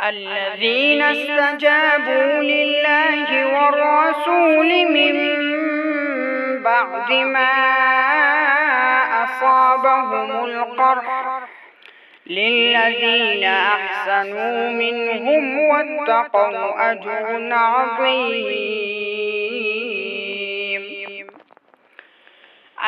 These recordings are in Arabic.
الذين استجابوا لله والرسول من بعد ما أصابهم القرح للذين أحسنوا منهم واتقوا أجر عظيم.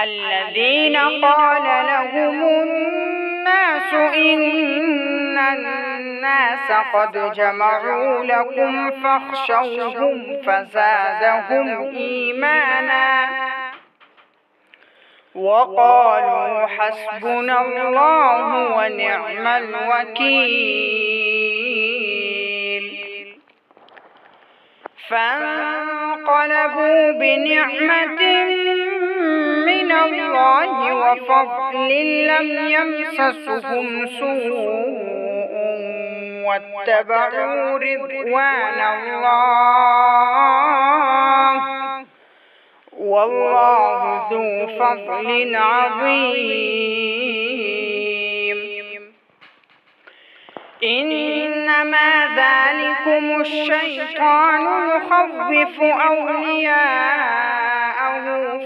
الذين قال لهم الناس إن الناس قد جمعوا لكم فاخشوهم فزادهم إيمانا وقالوا حسبنا الله ونعم الوكيل. فانقلبوا بنعمة من الله وفضل لم يمسسهم سوء واتبعوا رضوان الله والله ذو فضل عظيم. إنما ذلكم الشيطان يخوف أولياءه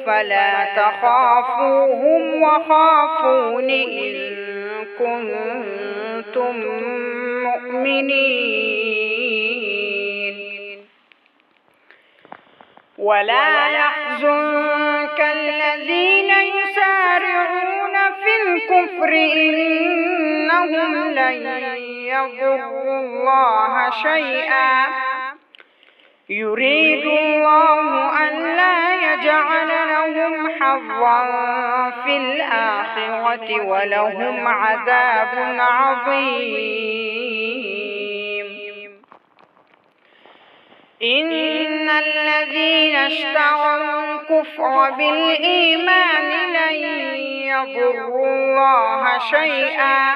فلا تخافوهم وخافون إن كنتم مؤمنين. ولا يحزنك الذين يسارعون في الكفر إنهم لن يضروا الله شيئا يريد الله أن لا يجعل لهم حظا في الآخرة ولهم عذاب عظيم. إن الذين اشتروا الكفر بالإيمان لن يضروا الله شيئا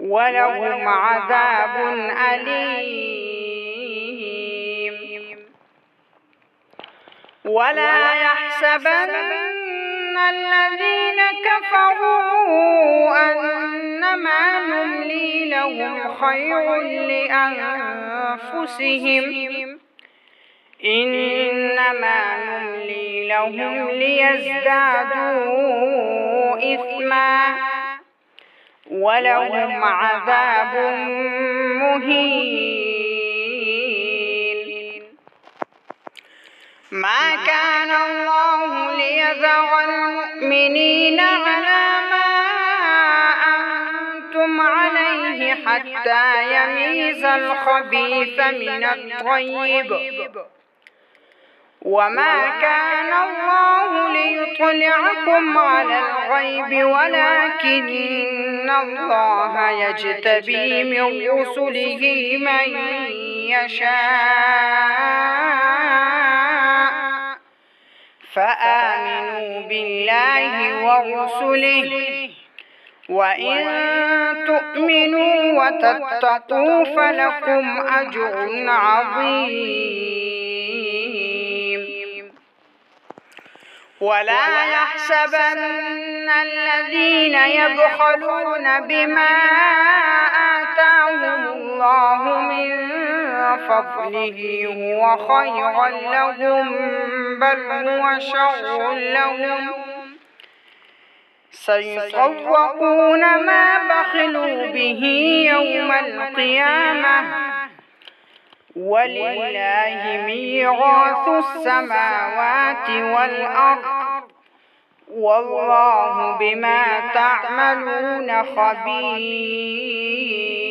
ولهم عذاب أليم. ولا يحسبن الذين كفروا أنما نملي لهم خير لأنفسهم إنما نملي لهم ليزدادوا إثما ولهم عذاب مهين. ما كان الله ليذر المؤمنين على ما أنتم عليه حتى يميز الخبيث من الطيب وما كان الله ليطلعكم على الغيب ولكن الله يجتبي من رسله من يشاء فآمنوا بالله ورسله وإن تؤمنوا وتتقوا فلكم أجر عظيم. ولا يحسبن الذين يبخلون بما آتاهم الله من فضله هو خيرا لهم بل هو شر لهم سيطوقون ما بخلوا به يوم القيامة ولله ميراث السماوات والأرض والله بما تعملون خبير.